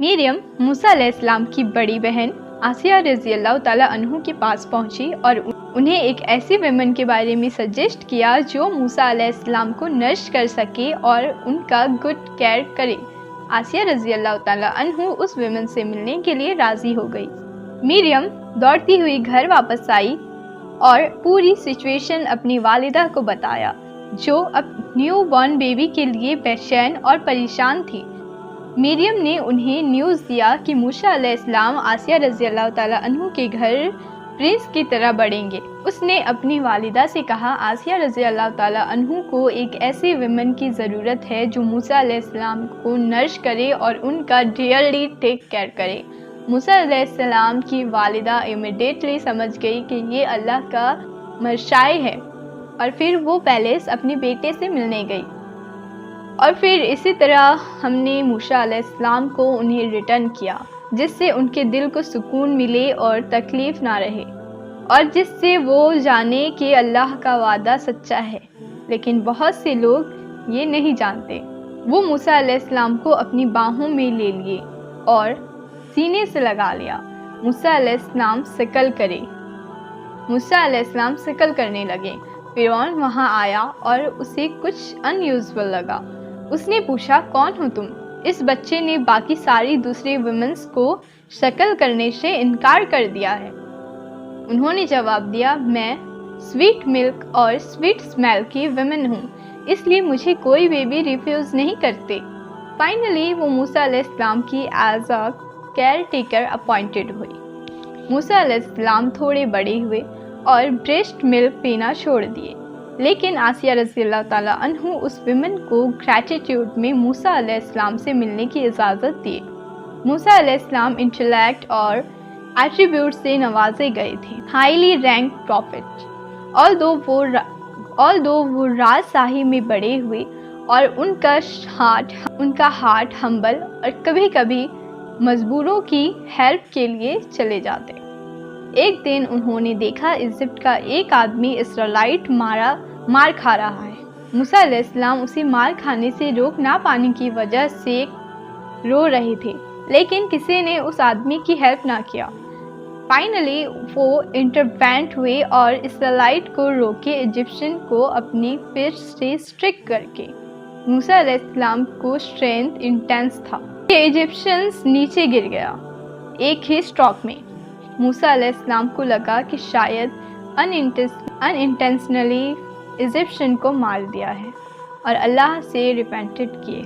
مریم موسیٰ علیہ السلام کی بڑی بہن آسیہ رضی اللہ تعالیٰ عنہ کے پاس پہنچی اور انہیں ایک ایسی ویمن کے بارے میں سجیسٹ کیا جو موسیٰ علیہ السلام کو نرس کر سکے اور ان کا گڈ کیئر کرے۔ آسیہ رضی اللہ تعالیٰ عنہ اس ویمن سے ملنے کے لیے راضی ہو گئی۔ مریم دوڑتی ہوئی گھر واپس آئی اور پوری سچویشن اپنی والدہ کو بتایا، جو اب نیو بورن بیبی کے لیے بے چین اور پریشان تھی۔ مریم نے انہیں نیوز دیا کہ موسیٰ علیہ السلام آسیہ رضی اللہ تعالیٰ عنہ کے گھر پرنس کی طرح بڑھیں گے۔ اس نے اپنی والدہ سے کہا، آسیہ رضی اللہ تعالیٰ عنہ کو ایک ایسی ویمن کی ضرورت ہے جو موسیٰ علیہ السلام کو نرس کرے اور ان کا ڈیئرلی ٹیک کیئر کرے۔ موسیٰ علیہ السلام کی والدہ امیڈیٹلی سمجھ گئی کہ یہ اللہ کا مرشائے ہے، اور پھر وہ پیلس اپنے بیٹے سے ملنے گئی۔ اور پھر اسی طرح ہم نے موسیٰ علیہ السلام کو انہیں ریٹرن کیا، جس سے ان کے دل کو سکون ملے اور تکلیف نہ رہے، اور جس سے وہ جانے کہ اللہ کا وعدہ سچا ہے۔ لیکن بہت سے لوگ یہ نہیں جانتے۔ وہ موسیٰ علیہ السلام کو اپنی باہوں میں لے لیے اور سینے سے لگا لیا۔ موسیٰ علیہ السلام سکل کرنے لگے۔ فرعون وہاں آیا اور اسے کچھ ان یوزول لگا۔ اس نے پوچھا، کون ہو تم؟ اس بچے نے باقی ساری دوسری ویمنز کو شکل کرنے سے انکار کر دیا ہے۔ انہوں نے جواب دیا، میں سویٹ ملک اور سویٹ اسمیل کی ویمن ہوں، اس لیے مجھے کوئی بیبی ریفیوز نہیں کرتے۔ فائنلی وہ موسیٰ علیہ السلام کی as a care taker appointed ہوئی۔ موسیٰ علیہ السلام تھوڑے بڑے ہوئے اور بریسٹ ملک پینا چھوڑ دیے، لیکن آسیہ رضی اللہ تعالیٰ عنہ اس ویمن کو گریٹیٹیوڈ میں موسیٰ علیہ السلام سے ملنے کی اجازت دیے۔ موسیٰ علیہ السلام انٹلیکٹ اور ایٹریبیوٹ سے نوازے گئے تھے، ہائیلی رینک پروفٹ۔ although وہ راز شاہی میں بڑے ہوئے اور ان کا ہارٹ ہمبل اور کبھی کبھی مجبوروں کی ہیلپ کے لیے چلے جاتے۔ ایک دن انہوں نے دیکھا ایجپٹ کا ایک آدمی اسرائیلائٹ مار کھا رہا ہے۔ موسیٰ علیہ السلام اسے مار کھانے سے روک نہ پانے کی وجہ سے رو رہے تھے، لیکن کسی نے اس آدمی کی ہیلپ نہ کیا۔ فائنلی وہ انٹروینٹ ہوئے اور اسرائیلائٹ کو روکے، ایجپشن کو اپنی فش سے اسٹرک کر کے۔ موسیٰ علیہ السلام کو اسٹرینتھ انٹینس تھا کہ ایجپشنز نیچے گر گیا ایک ہی اسٹروک میں۔ موسیٰ علیہ السلام کو لگا کہ شاید انٹینشنلی ایجپشن کو مار دیا ہے، اور اللہ سے ریپینٹڈ کیے۔